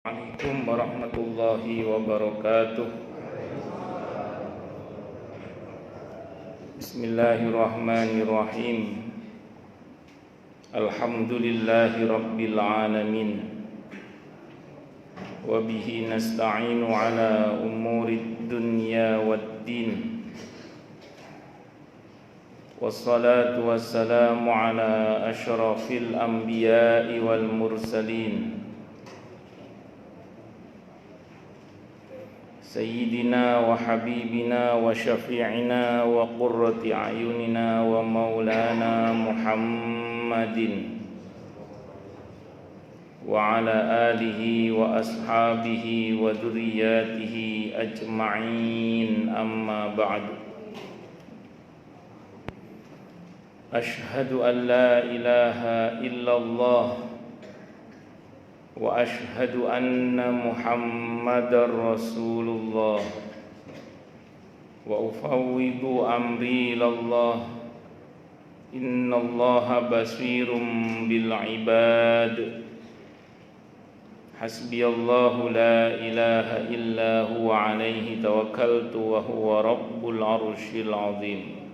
Assalamualaikum warahmatullahi wabarakatuh. Bismillahirrahmanirrahim. Alhamdulillahi rabbil alamin. Wa bihi nasta'inu ala umurid dunya waddin. Wassalatu wassalamu ala asyrafil anbiya'i wal mursalin, Sayyidina wa habibina wa syafi'ina wa qurrati a'yunina wa maulana Muhammadin wa ala alihi wa ashabihi wa dhurriyyatihi ajma'in, amma ba'du. Ashhadu an la ilaha illallah wa ashhadu anna Muhammadar Rasulullah wa ufawwidu amri ilallah, innallaha basirum bil ibad, hasbiyallahu la ilaha illa huwa alaihi tawakkaltu wa huwa rabbul arsyil azim.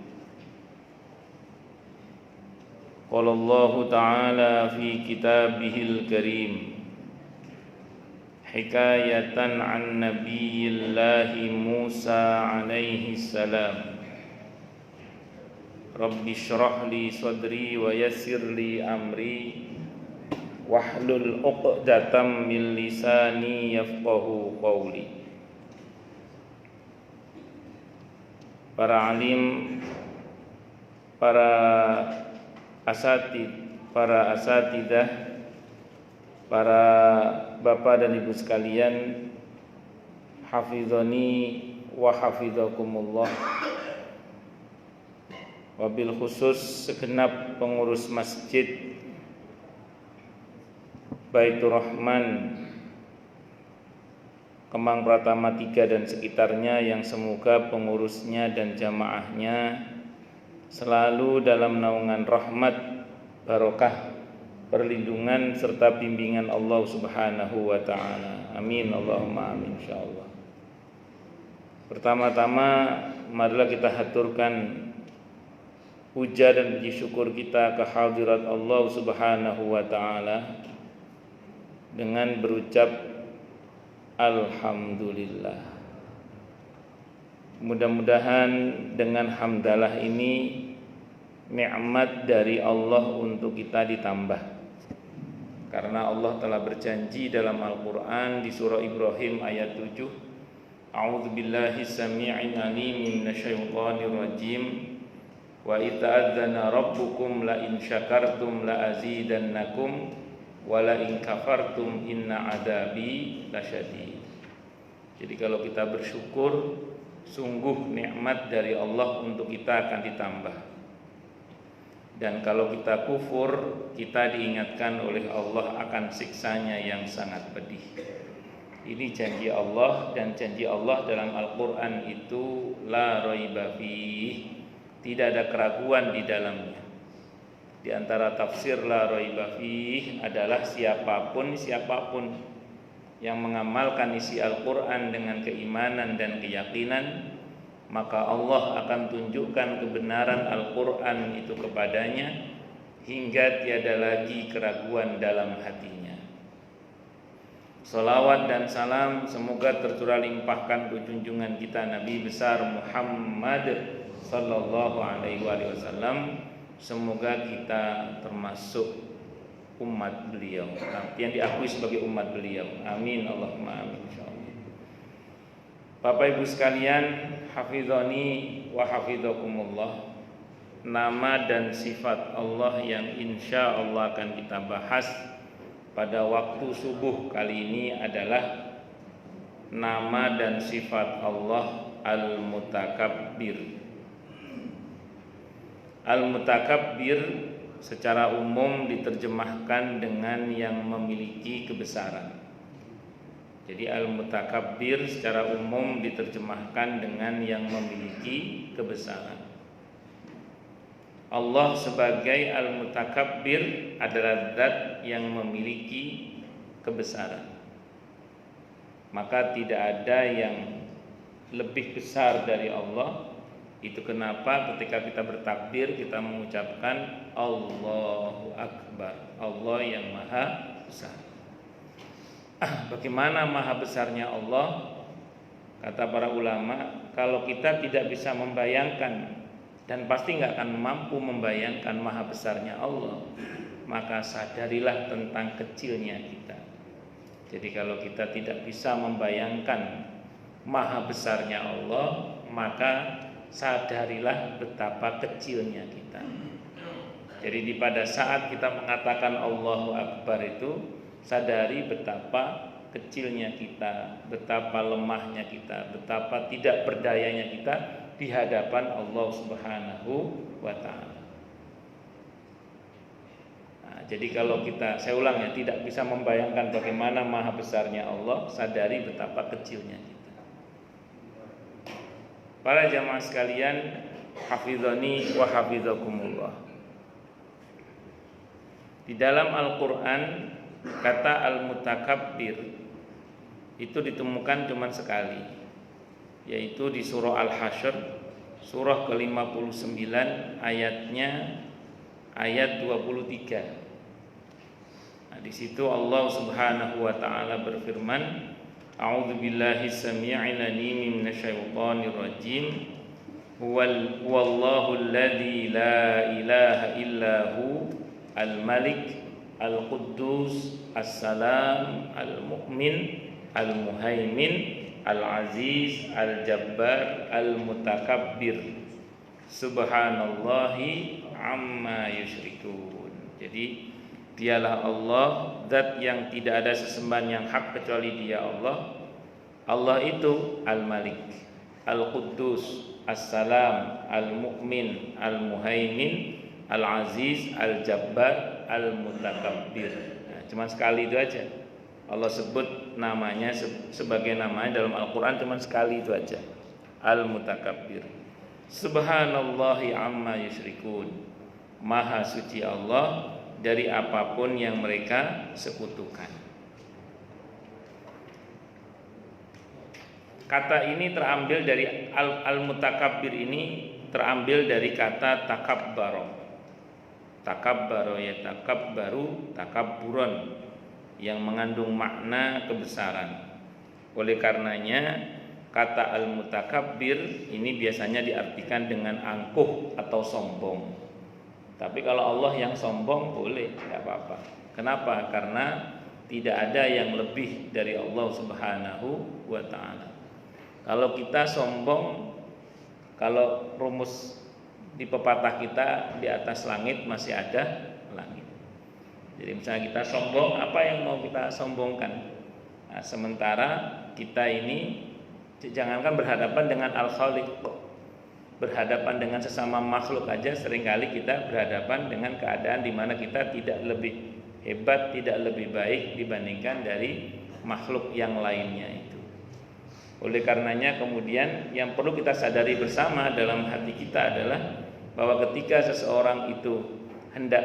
Qala Allah ta'ala fi kitabihil karim hikayatan an nabiyillahi Musa alaihi salam, Rabbi shrah li sadri wa yassir li amri wahlul 'uqdatam min lisani yafqahu qawli. Para alim, para asatidah, para bapak dan ibu sekalian, hafizani wa hafizakumullah. Wabil khusus segenap pengurus masjid Baitur Rahman Kemang Pratama 3 dan sekitarnya, yang semoga pengurusnya dan jamaahnya selalu dalam naungan rahmat, barokah, perlindungan serta bimbingan Allah Subhanahu wa ta'ala. Amin, Allahumma amin, insyaallah. Pertama-tama marilah kita haturkan puja dan puji syukur kita ke hadirat Allah Subhanahu wa ta'ala dengan berucap alhamdulillah. Mudah-mudahan dengan hamdalah ini nikmat dari Allah untuk kita ditambah. Karena Allah telah berjanji dalam Al-Quran di surah Ibrahim ayat 7, A'udzu billahi samii'il 'aliim minasyaitonir rajim, wa ita'adzana rabbukum la in syakartum la azidannakum wa la in kafartum inna 'adzabi lasyadid. Jadi kalau kita bersyukur, sungguh nikmat dari Allah untuk kita akan ditambah. Dan kalau kita kufur, kita diingatkan oleh Allah akan siksanya yang sangat pedih. Ini janji Allah, dan janji Allah dalam Al-Quran itu la raiba fih, tidak ada keraguan di dalamnya. Di antara tafsir la raiba fih adalah siapapun yang mengamalkan isi Al-Quran dengan keimanan dan keyakinan, maka Allah akan tunjukkan kebenaran Al-Quran itu kepadanya hingga tiada lagi keraguan dalam hatinya. Salawat dan salam semoga tercurah limpahkan ke junjungan kita Nabi besar Muhammad sallallahu alaihi wasallam. Semoga kita termasuk umat beliau, yang diakui sebagai umat beliau. Amin, Allahumma amin, insyaallah. Bapak Ibu sekalian, hafizani wa hafizakumullah. Nama dan sifat Allah yang insya Allah akan kita bahas pada waktu subuh kali ini adalah nama dan sifat Allah Al-Mutakabbir. Al-Mutakabbir secara umum diterjemahkan dengan yang memiliki kebesaran. Jadi Al-Mutakabbir secara umum diterjemahkan dengan yang memiliki kebesaran. Allah sebagai Al-Mutakabbir adalah zat yang memiliki kebesaran. maka tidak ada yang lebih besar dari Allah. Itu kenapa ketika kita bertakbir kita mengucapkan Allahu Akbar, Allah yang maha besar. Bagaimana maha besarnya Allah? Kata para ulama, kalau kita tidak bisa membayangkan dan pasti nggak akan mampu membayangkan maha besarnya Allah, maka sadarilah tentang kecilnya kita. Jadi kalau kita tidak bisa membayangkan maha besarnya Allah, maka sadarilah betapa kecilnya kita. Jadi pada saat kita mengatakan Allahu Akbar itu, sadari betapa kecilnya kita, betapa lemahnya kita, betapa tidak berdayanya kita di hadapan Allah Subhanahu wa taala. Nah, jadi kalau saya ulang ya, tidak bisa membayangkan bagaimana maha besarnya Allah, sadari betapa kecilnya kita. Para jamaah sekalian, hafizani wa hafizakumullah. Di dalam Al-Qur'an kata al-mutakabbir itu ditemukan cuma sekali, yaitu di surah Al-Hasyr, surah ke-59 ayatnya ayat 23. Nah, di situ Allah Subhanahu wa taala berfirman, A'udzu billahi samii'il 'aliim minasyaitonir rajim. Huwallahu alladzi la ilaha illahu al-malik al-quddus as-salam al-mu'min al-muhaimin al-aziz al-jabbar al-mutakabbir. Subhanallahi amma yusyrikun. Jadi dialah Allah, zat yang tidak ada sesembahan yang hak kecuali Dia Allah. Allah itu Al-Malik, Al-Quddus, As-Salam, Al-Mu'min, Al-Muhaimin, Al-Aziz, Al-Jabbar, Al-Mutakabbir. Nah, cuma sekali itu aja. Allah sebut namanya sebagai namanya dalam Al-Quran cuma sekali itu aja, Al-Mutakabbir. Subhanallahi amma yusyrikun. Maha suci Allah dari apapun yang mereka sekutukan. Kata ini terambil dari al-mutakabbir, ini terambil dari kata takabbaro. Takabbaro ya takabbaru, takabburon, yang mengandung makna kebesaran. Oleh karenanya kata al-mutakabbir ini biasanya diartikan dengan angkuh atau sombong. Tapi kalau Allah yang sombong boleh, tidak apa-apa. Kenapa? Karena tidak ada yang lebih dari Allah Subhanahu wa ta'ala. Kalau kita sombong, kalau rumus di pepatah kita, di atas langit masih ada langit. Jadi misalnya kita sombong, apa yang mau kita sombongkan? Nah, sementara kita ini jangankan berhadapan dengan Al-Khaliq, berhadapan dengan sesama makhluk aja seringkali kita berhadapan dengan keadaan di mana kita tidak lebih hebat, tidak lebih baik dibandingkan dari makhluk yang lainnya itu. Oleh karenanya kemudian yang perlu kita sadari bersama dalam hati kita adalah bahwa ketika seseorang itu hendak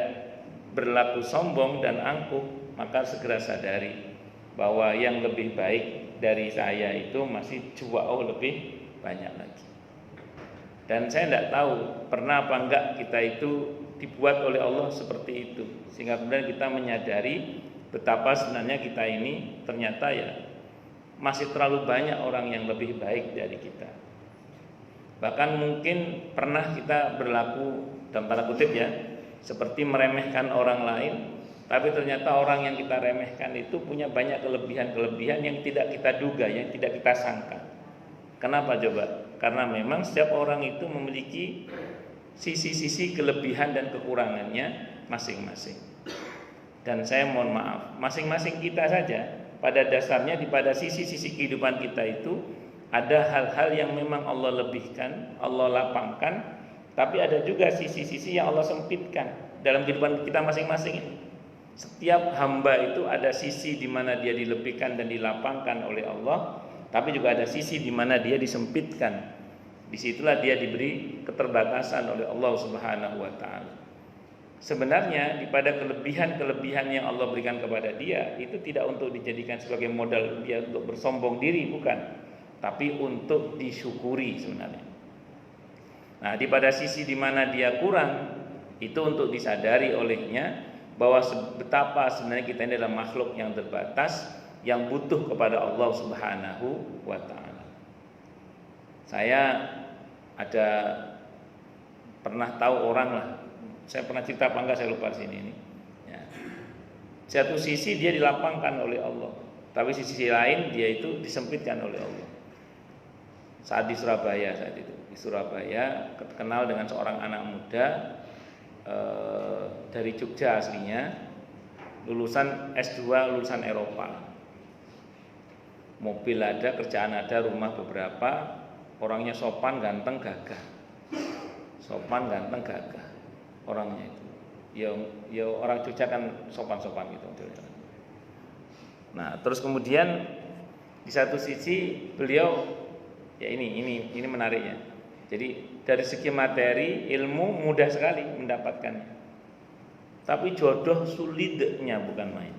berlaku sombong dan angkuh, maka segera sadari bahwa yang lebih baik dari saya itu masih jauh lebih banyak lagi. Dan saya tidak tahu pernah apa enggak kita itu dibuat oleh Allah seperti itu, sehingga kemudian kita menyadari betapa sebenarnya kita ini ternyata ya masih terlalu banyak orang yang lebih baik dari kita. Bahkan mungkin pernah kita berlaku dalam tanda kutip ya, seperti meremehkan orang lain, tapi ternyata orang yang kita remehkan itu punya banyak kelebihan-kelebihan yang tidak kita duga, yang tidak kita sangka. Kenapa coba? Karena memang setiap orang itu memiliki sisi-sisi kelebihan dan kekurangannya masing-masing. Dan saya mohon maaf, masing-masing kita saja pada dasarnya pada sisi-sisi kehidupan kita itu ada hal-hal yang memang Allah lebihkan, Allah lapangkan, tapi ada juga sisi-sisi yang Allah sempitkan dalam kehidupan kita masing-masing. Setiap hamba itu ada sisi di mana dia dilebihkan dan dilapangkan oleh Allah, tapi juga ada sisi di mana dia disempitkan. Disitulah dia diberi keterbatasan oleh Allah Subhanahu wa ta'ala. sebenarnya pada kelebihan-kelebihan yang Allah berikan kepada dia itu tidak untuk dijadikan sebagai modal dia untuk bersombong diri, bukan, tapi untuk disyukuri sebenarnya. Nah, pada sisi di mana dia kurang itu untuk disadari olehnya bahwa betapa sebenarnya kita ini adalah makhluk yang terbatas yang butuh kepada Allah Subhanahu wa taala. Saya ada pernah tahu orang lah, saya pernah cerita apa enggak saya lupa di sini ini. Ya. Satu sisi dia dilapangkan oleh Allah, tapi sisi lain dia itu disempitkan oleh Allah. Saat di Surabaya di Surabaya kenal dengan seorang anak muda dari Jogja aslinya, lulusan S2, lulusan Eropa. Mobil ada, kerjaan ada, rumah beberapa, orangnya sopan, ganteng, gagah. Sopan, ganteng, gagah orangnya itu. Ya orang Jogja kan sopan-sopan gitu. Nah, terus kemudian di satu sisi beliau ya ini menariknya. Jadi dari segi materi, ilmu mudah sekali mendapatkannya. Tapi jodoh sulitnya bukan main.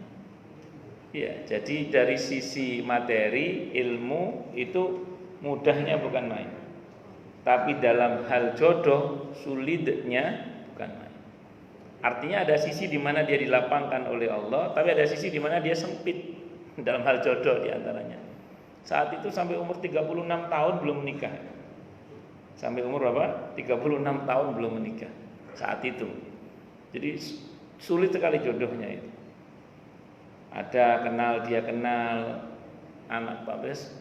Ya, jadi dari sisi materi, ilmu itu mudahnya bukan main. Tapi dalam hal jodoh sulitnya bukan main. Artinya ada sisi di mana dia dilapangkan oleh Allah, tapi ada sisi di mana dia sempit dalam hal jodoh di antaranya. Saat itu sampai umur 36 tahun belum menikah. Sampai umur berapa? 36 tahun belum menikah saat itu. Jadi sulit sekali jodohnya itu. Dia kenal anak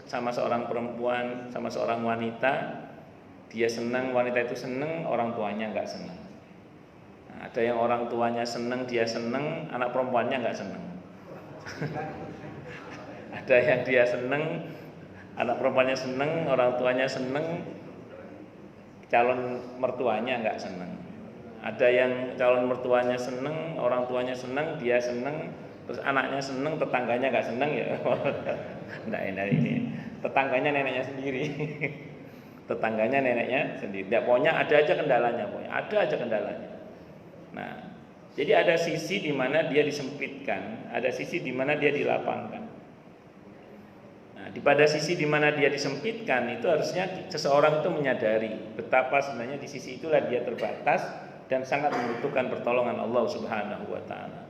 sama seorang perempuan, sama seorang wanita. Dia senang, wanita itu senang, orang tuanya nggak senang. Nah, ada yang orang tuanya senang, dia senang, anak perempuannya nggak senang. Ada yang dia senang, anak perempuannya senang, orang tuanya senang, calon mertuanya nggak senang. Ada yang calon mertuanya senang, orang tuanya senang, dia senang, terus anaknya senang, tetangganya nggak senang ya. Nah ini tetangganya neneknya sendiri. Tetangganya neneknya sendiri. Pokoknya ada aja kendalanya, Nah, jadi ada sisi di mana dia disempitkan, ada sisi di mana dia dilapangkan. Nah, pada sisi di mana dia disempitkan itu harusnya seseorang itu menyadari betapa sebenarnya di sisi itulah dia terbatas dan sangat membutuhkan pertolongan Allah Subhanahu wa taala.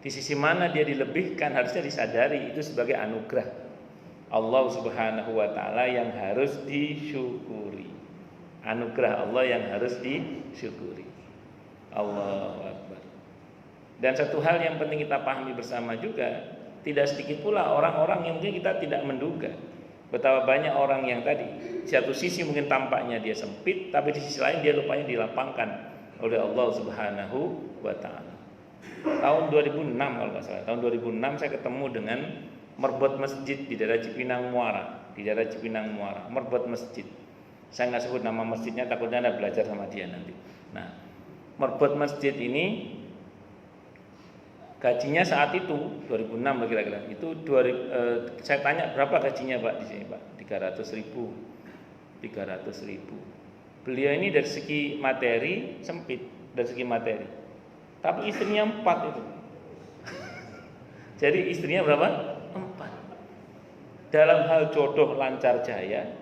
Di sisi mana dia dilebihkan harusnya disadari itu sebagai anugerah Allah Subhanahu wa taala yang harus disyukuri. Anugerah Allah yang harus disyukuri. Allahu Akbar. Dan satu hal yang penting kita pahami bersama juga, tidak sedikit pula orang-orang yang mungkin kita tidak menduga betapa banyak orang yang tadi satu sisi mungkin tampaknya dia sempit, tapi di sisi lain dia rupanya dilapangkan oleh Allah Subhanahu wa taala. Tahun 2006 kalau nggak salah, tahun 2006 saya ketemu dengan merbot masjid di daerah Cipinang Muara, merbot masjid. Saya nggak sebut nama masjidnya, takutnya Anda belajar sama dia nanti. Nah, merbot masjid ini gajinya saat itu 2006 kira-kira. Itu saya tanya berapa gajinya Pak di sini Pak? 300.000. Beliau ini dari segi materi sempit, dari segi materi. Tapi istrinya 4 itu. Jadi istrinya berapa? 4. Dalam hal jodoh lancar jaya,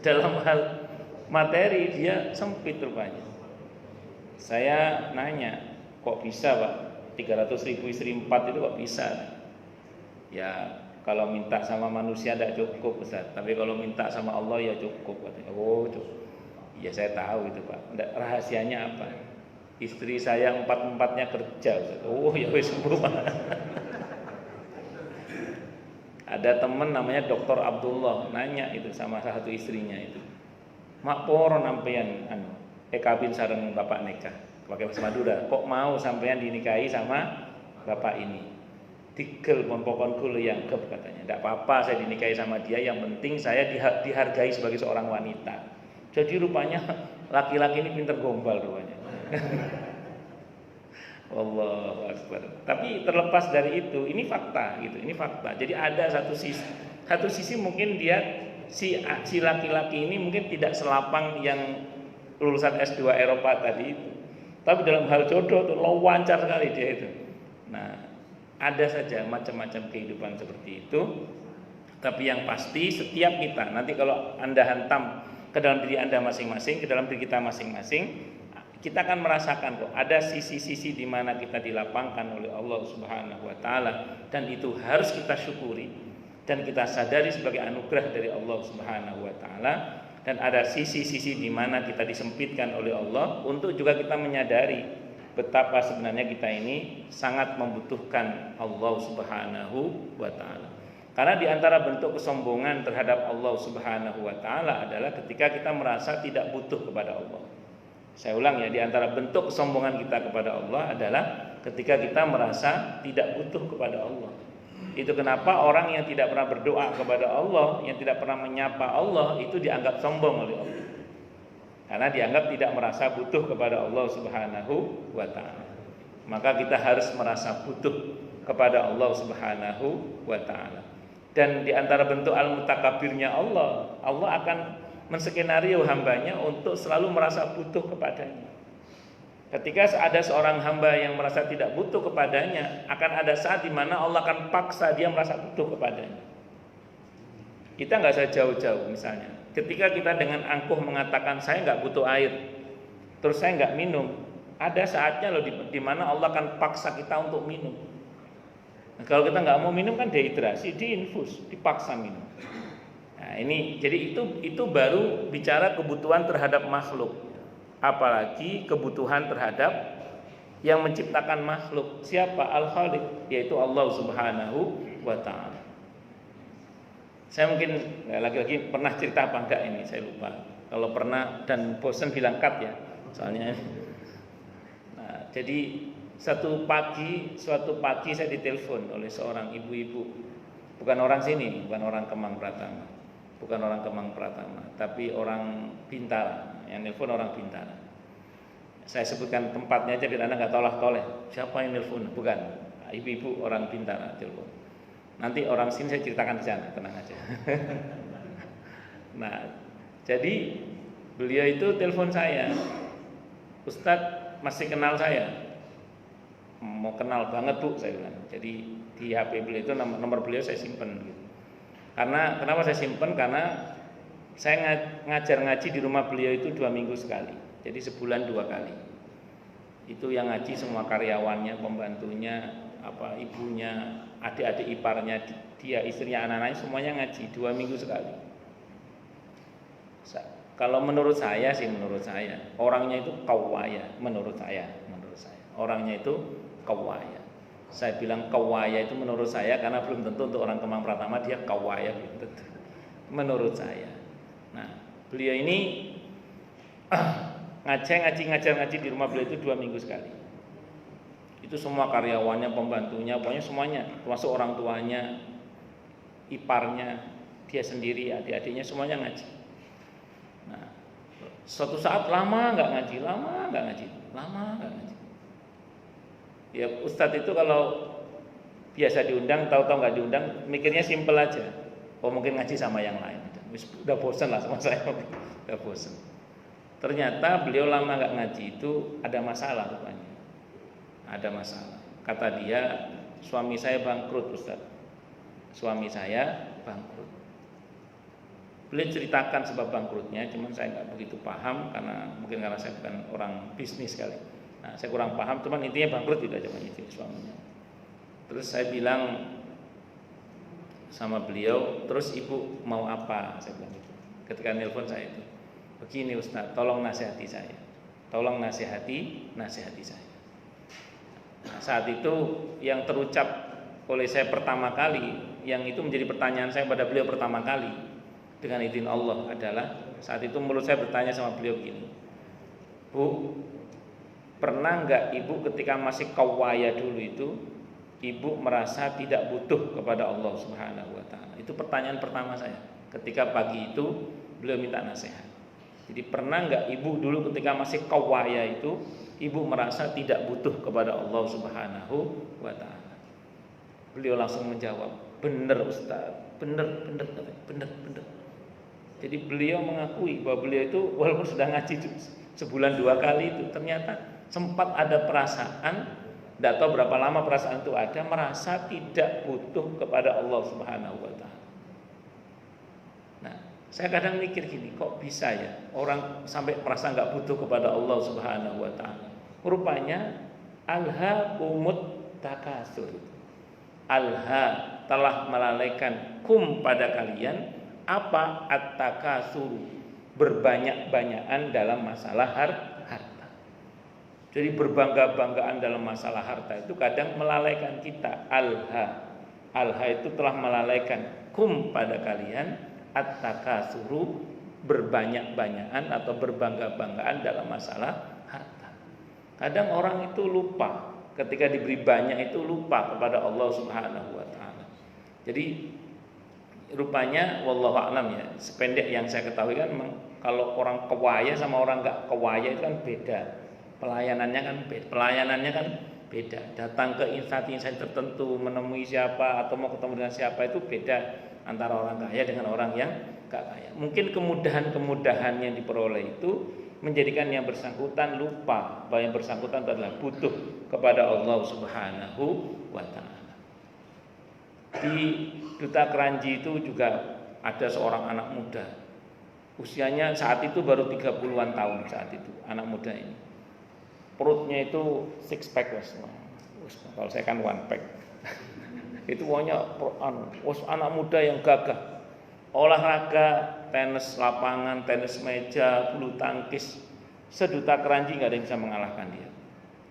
dalam hal materi dia sempit rupanya. Saya nanya, kok bisa Pak? 300.000 istri 4 itu kok bisa? Ya kalau minta sama manusia tidak cukup Ustaz, tapi kalau minta sama Allah ya cukup. Oh cukup. Ya saya tahu itu Pak. Rahasianya apa? Istri saya 4-4-nya kerja. Oh ya wis Ada teman namanya Dr. Abdullah nanya itu sama salah satu istrinya itu. Mak poro nampean kawin sareng bapak nikah pakai bahasa Madura. Kok mau sampean dinikahi sama bapak ini? Tigel pon pokonku yang katanya. Tidak apa-apa saya dinikahi sama dia, yang penting saya dihargai sebagai seorang wanita. Jadi rupanya laki-laki ini pinter gombal rupanya. Allahu Akbar. Tapi terlepas dari itu, ini fakta gitu, ini fakta. Jadi ada satu sisi mungkin dia si laki-laki ini mungkin tidak selapang yang lulusan S2 Eropa tadi itu. Tapi dalam hal jodoh tuh lancar sekali dia itu. Nah, ada saja macam-macam kehidupan seperti itu. Tapi yang pasti setiap kita, nanti kalau Anda hantam ke dalam diri Anda masing-masing, ke dalam diri kita masing-masing, kita akan merasakan kok ada sisi-sisi di mana kita dilapangkan oleh Allah Subhanahu wa taala, dan itu harus kita syukuri dan kita sadari sebagai anugerah dari Allah Subhanahu wa taala. Dan ada sisi-sisi di mana kita disempitkan oleh Allah untuk juga kita menyadari betapa sebenarnya kita ini sangat membutuhkan Allah Subhanahu wa taala. Karena di antara bentuk kesombongan terhadap Allah Subhanahu wa taala adalah ketika kita merasa tidak butuh kepada Allah. Saya ulang ya, di antara bentuk kesombongan kita kepada Allah adalah ketika kita merasa tidak butuh kepada Allah. Itu kenapa orang yang tidak pernah berdoa kepada Allah, yang tidak pernah menyapa Allah, itu dianggap sombong oleh Allah. Karena dianggap tidak merasa butuh kepada Allah Subhanahu wa taala. Maka kita harus merasa butuh kepada Allah Subhanahu wa taala. Dan di antara bentuk al-mutakabirnya Allah, Allah akan menskenario hambanya untuk selalu merasa butuh kepadanya. Ketika ada seorang hamba yang merasa tidak butuh kepadanya, akan ada saat di mana Allah akan paksa dia merasa butuh kepadanya. Kita nggak usah jauh-jauh misalnya. Ketika kita dengan angkuh mengatakan saya nggak butuh air, terus saya nggak minum, ada saatnya loh di mana Allah akan paksa kita untuk minum. Nah, kalau kita nggak mau minum kan dehidrasi, diinfus, dipaksa minum. Nah, ini jadi itu baru bicara kebutuhan terhadap makhluk. Apalagi kebutuhan terhadap yang menciptakan makhluk. Siapa? Al-Khaliq, yaitu Allah Subhanahu wa taala. Saya mungkin lagi-lagi pernah cerita apa enggak ini, saya lupa. Kalau pernah dan bosan bilang cut ya. Soalnya nah, jadi suatu pagi saya ditelepon oleh seorang ibu-ibu. Bukan orang sini, bukan orang Kemang Pratama. Bukan orang Kemang Pratama, tapi orang Bintara. Yang nelfon orang Bintara. Saya sebutkan tempatnya aja biar Anda nggak toleh-toleh. Siapa yang nelfon? Bukan. Ibu-ibu orang Bintara telepon. Nanti orang sini saya ceritakan di sana, tenang aja. Nah, jadi beliau itu telepon saya. Ustadz masih kenal saya? Mau kenal banget Bu, saya bilang. Jadi di HP beliau itu nomor beliau saya simpen. Gitu. Karena kenapa saya simpen? Karena saya ngajar ngaji di rumah beliau itu 2 minggu sekali. Jadi sebulan 2 kali. Itu yang ngaji semua karyawannya, pembantunya, ibunya, adik-adik iparnya, dia, istrinya, anak-anaknya semuanya ngaji 2 minggu sekali. Kalau menurut saya orangnya itu kawaya, menurut saya. Orangnya itu kawaya. Saya bilang kawaya itu menurut saya karena belum tentu untuk orang Kemang Pratama dia kawaya, belum tentu. Menurut saya. Nah, beliau ini ngajar ngaji di rumah beliau itu 2 minggu sekali. Itu semua karyawannya, pembantunya, pokoknya semuanya, termasuk orang tuanya, iparnya, dia sendiri, adik-adiknya semuanya ngaji. Nah, suatu saat lama nggak ngaji. Ya Ustadz itu kalau biasa diundang, tahu-tahu nggak diundang, mikirnya simpel aja. Oh mungkin ngaji sama yang lain. Udah bosan lah sama saya, udah bosan. Ternyata beliau lama nggak ngaji itu ada masalah rupanya. Ada masalah. Kata dia, suami saya bangkrut Ustaz. Suami saya bangkrut. Beliau ceritakan sebab bangkrutnya, cuman saya nggak begitu paham karena saya bukan orang bisnis kali. Nah, saya kurang paham, cuman intinya bangkrut tidak cuma itu suaminya. Terus saya bilang sama beliau, terus ibu mau apa? Saya bilang gitu. Ketika nelpon saya itu, begini Ustaz, tolong nasihati saya. Tolong nasihati saya. Nah, saat itu yang terucap oleh saya pertama kali, yang itu menjadi pertanyaan saya pada beliau pertama kali dengan izin Allah adalah saat itu mulut saya bertanya sama beliau begini, Bu, pernah nggak ibu ketika masih kawaya dulu itu ibu merasa tidak butuh kepada Allah Subhanahu wa taala? Itu pertanyaan pertama saya. Ketika pagi itu beliau minta nasihat. Jadi pernah enggak ibu dulu ketika masih kawaya itu ibu merasa tidak butuh kepada Allah Subhanahu wa taala? Beliau langsung menjawab, "Benar Ustaz, benar." Jadi beliau mengakui bahwa beliau itu walaupun sudah ngaji sebulan 2 kali itu ternyata sempat ada perasaan, tidak tahu berapa lama perasaan itu ada, merasa tidak butuh kepada Allah Subhanahu wa taala. Nah, saya kadang mikir gini, kok bisa ya orang sampai merasa nggak butuh kepada Allah Subhanahu wa taala. Rupanya alhaakumut takasur. Alha telah melalaikan kum pada kalian apa at-takasur, berbanyak-banyakan dalam masalah harta. Jadi berbangga-banggaan dalam masalah harta itu kadang melalaikan kita. Alha itu telah melalaikan kum pada kalian at-takasuru, berbanyak-banyakan atau berbangga-banggaan dalam masalah harta. Kadang orang itu lupa, ketika diberi banyak itu lupa kepada Allah Subhanahu wa taala. Jadi rupanya wallahu a'lam ya, sependek yang saya ketahui kan kalau orang kewaya sama orang enggak kewaya itu kan beda. Pelayanannya kan beda. Datang ke instansi tertentu, menemui siapa atau mau ketemu dengan siapa itu beda antara orang kaya dengan orang yang enggak kaya. Mungkin kemudahan-kemudahan yang diperoleh itu menjadikan yang bersangkutan lupa bahwa yang bersangkutan adalah butuh kepada Allah Subhanahu wa taala. Di Duta Keranji itu juga ada seorang anak muda. Usianya saat itu baru 30-an tahun saat itu, anak muda ini. Perutnya itu six pack kalau saya kan one pack. Itu pokoknya anak muda yang gagah. Olahraga, tenis lapangan, tenis meja, bulu tangkis, seduta Keranji nggak ada yang bisa mengalahkan dia.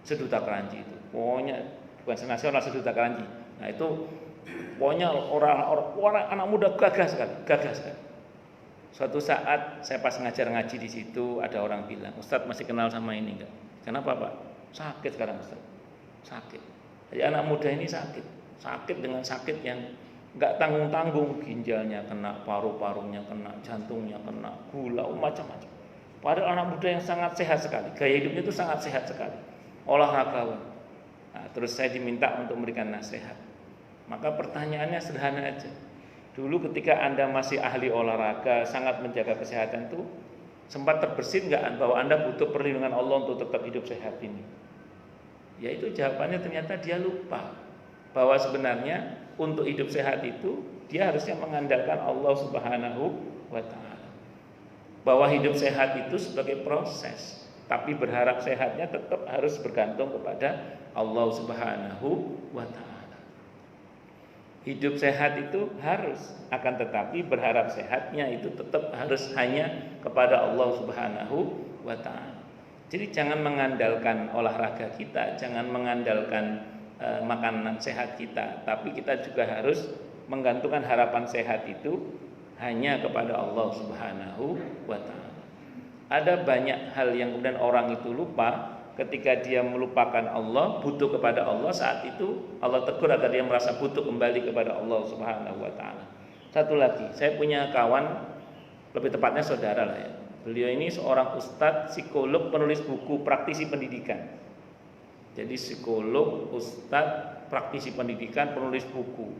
Seduta Keranji itu, pokoknya bukan senasional, seduta Keranji. Nah itu pokoknya orang anak muda gagah sekali. Suatu saat saya pas ngajar ngaji di situ ada orang bilang, Ustadz masih kenal sama ini enggak? Kenapa Pak? Sakit sekarang Ustadz. Sakit. Jadi anak muda ini sakit dengan sakit yang nggak tanggung-tanggung, ginjalnya kena, paru-parunya kena, jantungnya kena, gula, macam-macam. Padahal anak muda yang sangat sehat sekali, gaya hidupnya itu sangat sehat sekali, olahragawan. Nah, terus saya diminta untuk memberikan nasihat. Maka pertanyaannya sederhana aja. Dulu ketika Anda masih ahli olahraga, sangat menjaga kesehatan itu, sempat terbersit nggak bahwa Anda butuh perlindungan Allah untuk tetap hidup sehat ini? Yaitu jawabannya ternyata dia lupa bahwa sebenarnya untuk hidup sehat itu dia harusnya mengandalkan Allah Subhanahu wa taala. Bahwa hidup sehat itu sebagai proses, tapi berharap sehatnya tetap harus bergantung kepada Allah Subhanahu wa taala. Hidup sehat itu harus, akan tetapi berharap sehatnya itu tetap harus hanya kepada Allah Subhanahu wa taala. Jadi jangan mengandalkan olahraga kita, jangan mengandalkan makanan sehat kita, tapi kita juga harus menggantungkan harapan sehat itu hanya kepada Allah Subhanahu wa taala. Ada banyak hal yang kemudian orang itu lupa ketika dia melupakan Allah, butuh kepada Allah, saat itu Allah tegur agar dia merasa butuh kembali kepada Allah Subhanahu wa taala. Satu lagi, saya punya kawan, lebih tepatnya saudara lah ya. Beliau ini seorang ustadz, psikolog, penulis buku, praktisi pendidikan. Jadi psikolog, ustadz, praktisi pendidikan, penulis buku.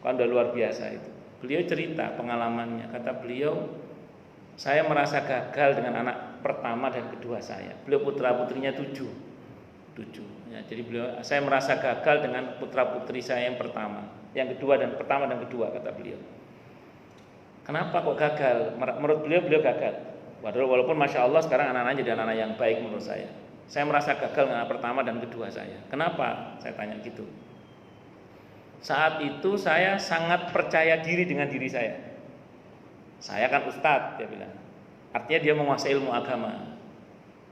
Kan udah luar biasa itu. Beliau cerita pengalamannya. Kata beliau, saya merasa gagal dengan anak pertama dan kedua saya. Beliau putra-putrinya 7. Ya, jadi saya merasa gagal dengan putra-putri saya yang pertama, yang kedua dan pertama dan kedua, kata beliau. Kenapa kok gagal? Menurut beliau gagal. Walaupun masya Allah sekarang anak-anaknya jadi anak-anak yang baik menurut saya. Saya merasa gagal dengan pertama dan kedua saya. Kenapa? Saya tanya gitu. Saat itu saya sangat percaya diri dengan diri saya. Saya kan ustadz, dia bilang. Artinya dia menguasai ilmu agama.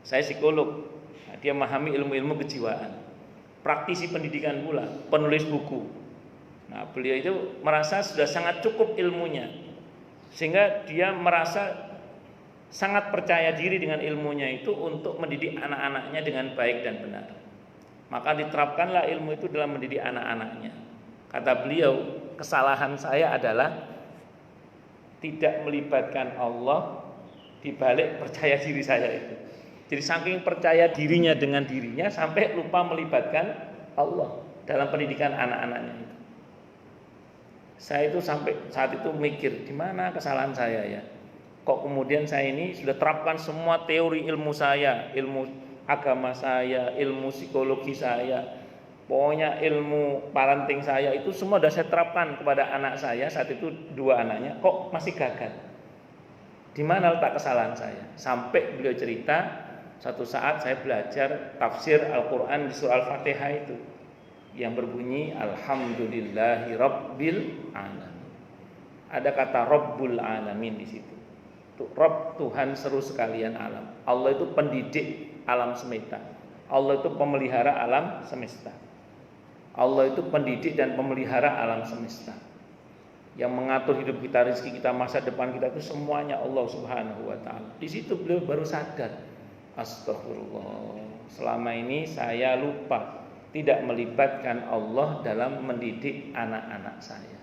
Saya psikolog. Dia memahami ilmu-ilmu kejiwaan. Praktisi pendidikan pula, penulis buku. Nah, beliau itu merasa sudah sangat cukup ilmunya. Sehingga dia merasa sangat percaya diri dengan ilmunya itu untuk mendidik anak-anaknya dengan baik dan benar. Maka diterapkanlah ilmu itu dalam mendidik anak-anaknya. Kata beliau, kesalahan saya adalah tidak melibatkan Allah di balik percaya diri saya itu. Jadi saking percaya dirinya dengan dirinya sampai lupa melibatkan Allah dalam pendidikan anak-anaknya itu. Saya itu sampai saat itu mikir, di mana kesalahan saya ya? Kok kemudian saya ini sudah terapkan semua teori ilmu saya, ilmu agama saya, ilmu psikologi saya, pokoknya ilmu parenting saya itu semua sudah saya terapkan kepada anak saya. Saat itu 2 anaknya, kok masih gagal. Di mana letak kesalahan saya? Sampai beliau cerita, satu saat saya belajar tafsir Al-Quran di surah Al-Fatihah itu yang berbunyi Alhamdulillahi Rabbil Alamin. Ada kata Rabbul Alamin di situ. Rabb, Tuhan seru sekalian alam. Allah itu pendidik alam semesta. Allah itu pemelihara alam semesta. Allah itu pendidik dan pemelihara alam semesta. Yang mengatur hidup kita, rezeki kita, masa depan kita itu semuanya Allah Subhanahu wa taala. Di situ beliau baru sadar, astagfirullah, selama ini saya lupa tidak melibatkan Allah dalam mendidik anak-anak saya.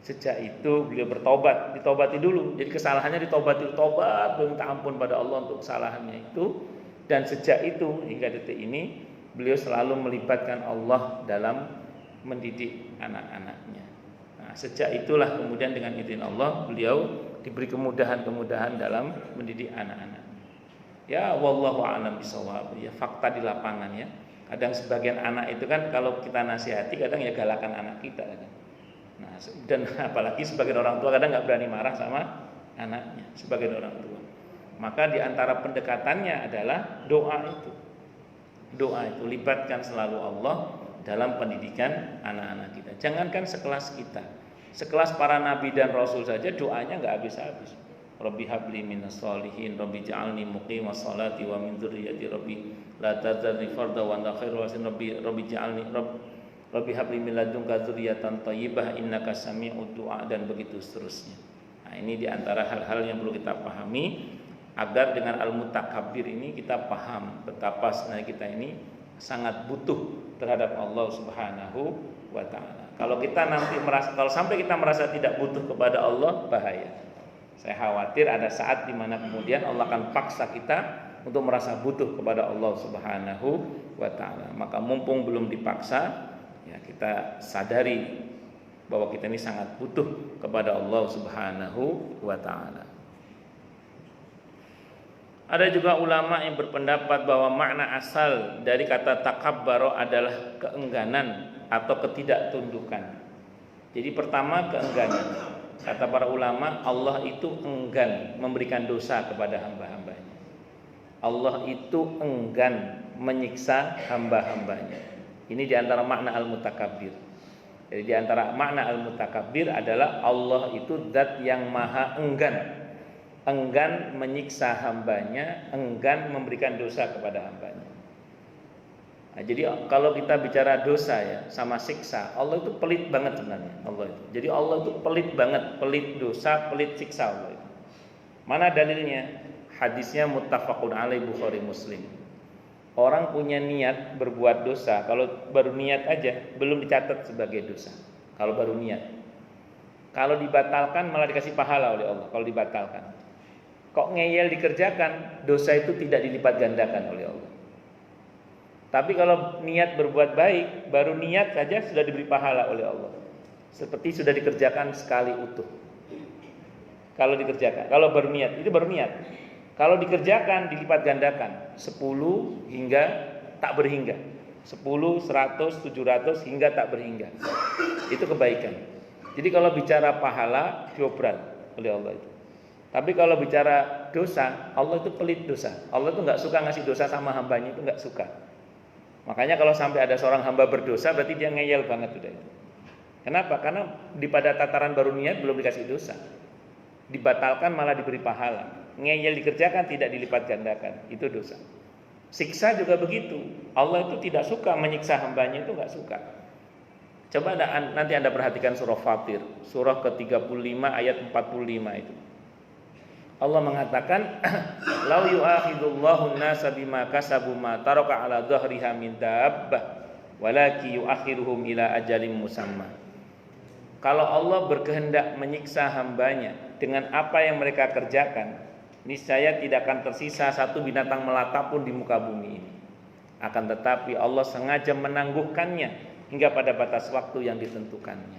Sejak itu beliau bertobat, ditobati dulu. Jadi kesalahannya ditobati, tobat, minta ampun pada Allah untuk kesalahannya itu. Dan sejak itu hingga detik ini beliau selalu melibatkan Allah dalam mendidik anak-anaknya. Nah, sejak itulah kemudian dengan izin Allah beliau diberi kemudahan-kemudahan dalam mendidik anak-anak. Ya wallahu a'lam bishawab. Ya fakta di lapangan ya. Kadang sebagian anak itu kan kalau kita nasihati kadang ya galakan anak kita kadang. Nah, dan apalagi sebagian orang tua kadang nggak berani marah sama anaknya sebagian orang tua. Maka di antara pendekatannya adalah doa itu. Doa itu libatkan selalu Allah dalam pendidikan anak-anak kita. Jangankan sekelas kita, sekelas para nabi dan rasul saja doanya nggak habis-habis. Rabbi habli minas sholihin, Rabbi ja'alni muqimas sholati wa min dzurriyyati, Rabbi la tadzarni farda wa anta khairul wasin, Rabbi ja'alni Rabbi habli min ladunka dzurriyyatan thayyibah innaka sami'ud du'a, dan begitu seterusnya. Nah, ini di antara hal-hal yang perlu kita pahami agar dengan al-mutakabbir ini kita paham betapa sebenarnya kita ini sangat butuh terhadap Allah Subhanahu wa taala. Kalau kita nanti merasa, kalau sampai kita merasa tidak butuh kepada Allah, bahaya. Saya khawatir ada saat di mana kemudian Allah akan paksa kita untuk merasa butuh kepada Allah Subhanahu wa taala. Maka mumpung belum dipaksa, ya kita sadari bahwa kita ini sangat butuh kepada Allah Subhanahu wa taala. Ada juga ulama yang berpendapat bahwa makna asal dari kata takabbaro adalah keengganan atau ketidaktundukan. Jadi pertama keengganan. Kata para ulama, Allah itu enggan memberikan dosa kepada hamba-hambanya. Allah itu enggan menyiksa hamba-hambanya. Ini diantara makna al-mutakabbir. Jadi diantara makna al-mutakabbir adalah Allah itu zat yang maha enggan. Enggan menyiksa hambanya, enggan memberikan dosa kepada hambanya. Nah, jadi kalau kita bicara dosa ya sama siksa, Allah itu pelit banget sebenarnya Allah itu. Jadi Allah itu pelit banget, pelit dosa, pelit siksa Allah itu. Mana dalilnya? Hadisnya muttafaqun alaih Bukhari Muslim. Orang punya niat berbuat dosa, kalau baru niat aja belum dicatat sebagai dosa. Kalau baru niat. Kalau dibatalkan malah dikasih pahala oleh Allah kalau dibatalkan. Kok ngeyel dikerjakan, dosa itu tidak dilipat gandakan oleh Allah. Tapi kalau niat berbuat baik, baru niat saja sudah diberi pahala oleh Allah. Seperti sudah dikerjakan sekali utuh. Kalau dikerjakan, kalau baru niat, itu baru niat. Kalau dikerjakan dilipat gandakan 10 hingga tak berhingga. 10, 100, 700 hingga tak berhingga. Itu kebaikan. Jadi kalau bicara pahala diobral oleh Allah itu. Tapi kalau bicara dosa, Allah itu pelit dosa. Allah itu nggak suka ngasih dosa sama hambanya, itu nggak suka. Makanya kalau sampai ada seorang hamba berdosa, berarti dia ngeyel banget udah itu. Kenapa? Karena pada tataran baru niat belum dikasih dosa. Dibatalkan malah diberi pahala. Ngeyel dikerjakan tidak dilipat gandakan, itu dosa. Siksa juga begitu. Allah itu tidak suka menyiksa hambanya, itu nggak suka. Coba nanti Anda perhatikan surah Fatir, surah ke-35 ayat 45 itu. Allah mengatakan, "Lau yu'akhidullahu an-nasa bima kasabu ma taraka 'ala dhahriha min dabbah, walaki yu'akhiruhum ila ajalin musamma." Kalau Allah berkehendak menyiksa hambanya dengan apa yang mereka kerjakan, niscaya tidak akan tersisa satu binatang melata pun di muka bumi ini. Akan tetapi Allah sengaja menangguhkannya hingga pada batas waktu yang ditentukannya.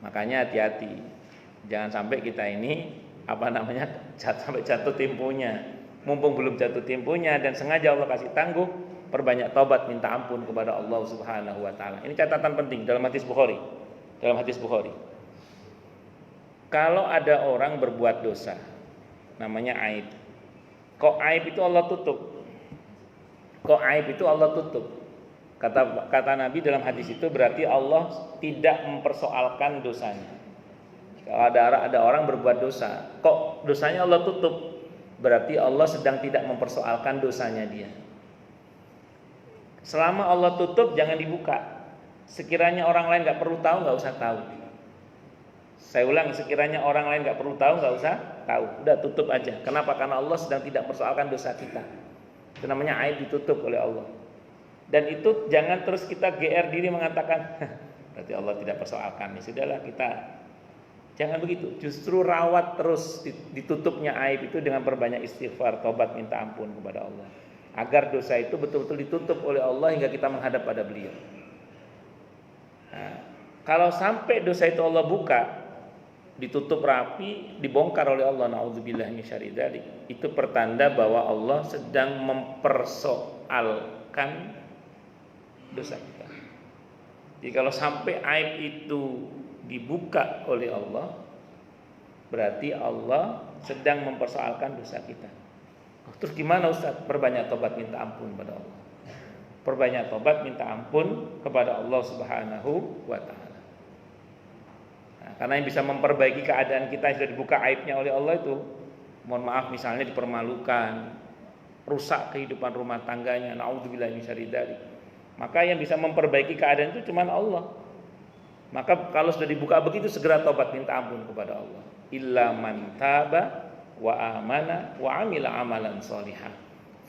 Makanya hati-hati, jangan sampai kita ini sampai jatuh temponya. mumpung belum jatuh temponya dan sengaja Allah kasih tangguh, perbanyak taubat minta ampun kepada Allah Subhanahu wa taala. Ini catatan penting dalam hadis Bukhari. Dalam hadis Bukhari. Kalau ada orang berbuat dosa, namanya aib. Kok aib itu Allah tutup? Kok aib itu Allah tutup? Kata Nabi dalam hadis itu berarti Allah tidak mempersoalkan dosanya. Kalau ada orang berbuat dosa, kok dosanya Allah tutup? Berarti Allah sedang tidak mempersoalkan dosanya dia. Selama Allah tutup jangan dibuka. Sekiranya orang lain gak perlu tahu, gak usah tahu. Saya ulang, sekiranya orang lain gak perlu tahu, gak usah tahu. Udah tutup aja. Kenapa? Karena Allah sedang tidak mempersoalkan dosa kita. Itu namanya aib ditutup oleh Allah. Dan itu jangan terus kita GR diri mengatakan berarti Allah tidak persoalkan. Ya sudahlah, kita jangan begitu. Justru rawat terus ditutupnya aib itu dengan perbanyak istighfar, tobat, minta ampun kepada Allah. Agar dosa itu betul-betul ditutup oleh Allah hingga kita menghadap pada beliau. Nah, kalau sampai dosa itu Allah buka, ditutup rapi, dibongkar oleh Allah, naudzubillah min syarri dzalik, itu pertanda bahwa Allah sedang mempersoalkan dosa kita. Jadi kalau sampai aib itu dibuka oleh Allah, berarti Allah sedang mempersoalkan dosa kita. Terus gimana Ustaz? Perbanyak tobat minta ampun kepada Allah. Perbanyak tobat minta ampun kepada Allah Subhanahu wa taala. Nah, karena yang bisa memperbaiki keadaan kita yang sudah dibuka aibnya oleh Allah itu, mohon maaf misalnya dipermalukan, rusak kehidupan rumah tangganya, naudzubillah min syarri dzalik. Maka yang bisa memperbaiki keadaan itu cuma Allah. Maka kalau sudah dibuka begitu segera tobat minta ampun kepada Allah. Illa man taba wa amana wa amila amalan sholihan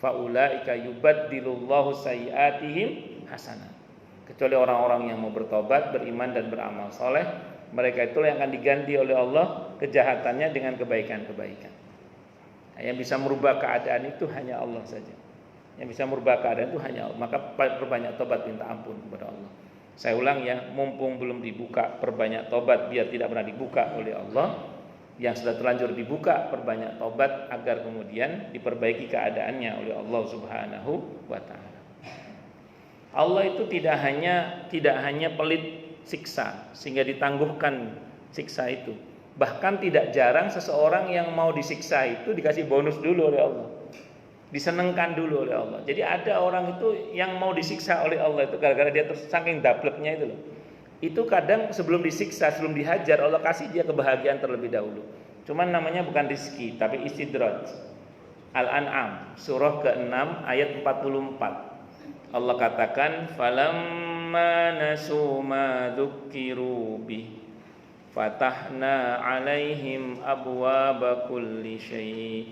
fa ulaika yubaddilullahu sayyiatihim hasanat. Kecuali orang-orang yang mau bertobat, beriman dan beramal soleh, mereka itulah yang akan diganti oleh Allah kejahatannya dengan kebaikan-kebaikan. Nah, yang bisa merubah keadaan itu hanya Allah saja. Yang bisa merubah keadaan itu hanya Allah. Maka perbanyak tobat minta ampun kepada Allah. Saya ulang ya, mumpung belum dibuka, perbanyak tobat biar tidak pernah dibuka oleh Allah. Yang sudah terlanjur dibuka, perbanyak tobat agar kemudian diperbaiki keadaannya oleh Allah Subhanahu wa taala. Allah itu tidak hanya pelit siksa sehingga ditangguhkan siksa itu. Bahkan tidak jarang seseorang yang mau disiksa itu dikasih bonus dulu oleh Allah. Disenengkan dulu oleh Allah. Jadi ada orang itu yang mau disiksa oleh Allah itu gara-gara dia terus saking dableknya itu loh. Itu kadang sebelum disiksa, sebelum dihajar, Allah kasih dia kebahagiaan terlebih dahulu. Cuman namanya bukan rizki, tapi istidraj. Al-An'am surah ke-6 ayat 44. Allah katakan, "Falamma nasu ma dzukkiru bih fatahna 'alaihim abwaaba kulli syai'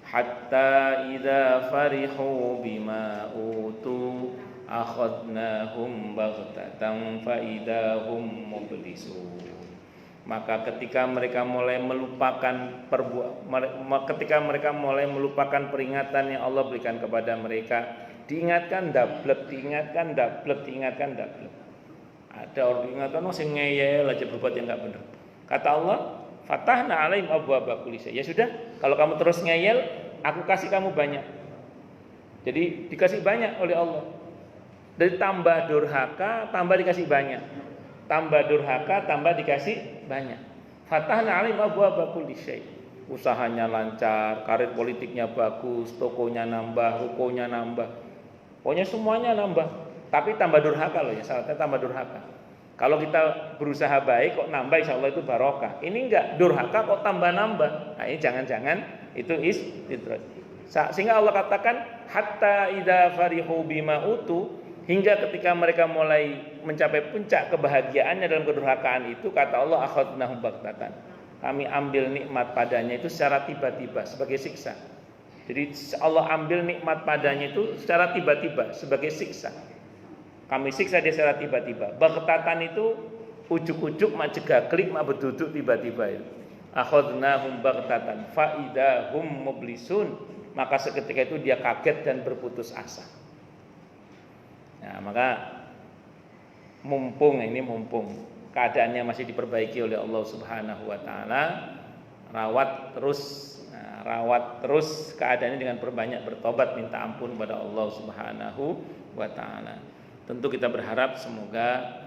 hatta idza farihu bima utu akhadnahum baghtatan fa idahum mublisun." Maka ketika mereka mulai melupakan peringatan yang Allah berikan kepada mereka, diingatkan dablek. Ada orang diingatkan sing ngeyel aja berbuat yang enggak benar. Kata Allah, "Fatahna 'alaihim abwaaba kulli syai'." Ya sudah, kalau kamu terus ngeyel, aku kasih kamu banyak. Jadi dikasih banyak oleh Allah. Dari tambah durhaka, tambah dikasih banyak. Tambah durhaka, tambah dikasih banyak. Fatahna 'alaihim abwaaba kulli syai'. Usahanya lancar, karir politiknya bagus, tokonya nambah, rukonya nambah. Pokoknya semuanya nambah. Tapi tambah durhaka loh ya, syaratnya tambah durhaka. Kalau kita berusaha baik kok nambah, insyaallah itu barokah. Ini enggak, durhaka kok tambah-nambah. Nah, ini jangan-jangan itu istidraj. Sehingga Allah katakan hatta idza farihu bima utu, hingga ketika mereka mulai mencapai puncak kebahagiaannya dalam kedurhakaan itu, kata Allah, akhadnahum baghtatan. Kami ambil nikmat padanya itu secara tiba-tiba sebagai siksa. Jadi Allah ambil nikmat padanya itu secara tiba-tiba sebagai siksa. Kami siksa dia secara tiba-tiba. Baghtatan itu ujuk-ujuk mak jegaklik mak beduduk tiba-tiba itu. Akhadnahum baghtatan fa idahum mublisun. Maka seketika itu dia kaget dan berputus asa. Nah, maka mumpung keadaannya masih diperbaiki oleh Allah Subhanahu wa taala, rawat terus keadaannya dengan perbanyak bertobat, minta ampun kepada Allah Subhanahu wa taala. Tentu kita berharap semoga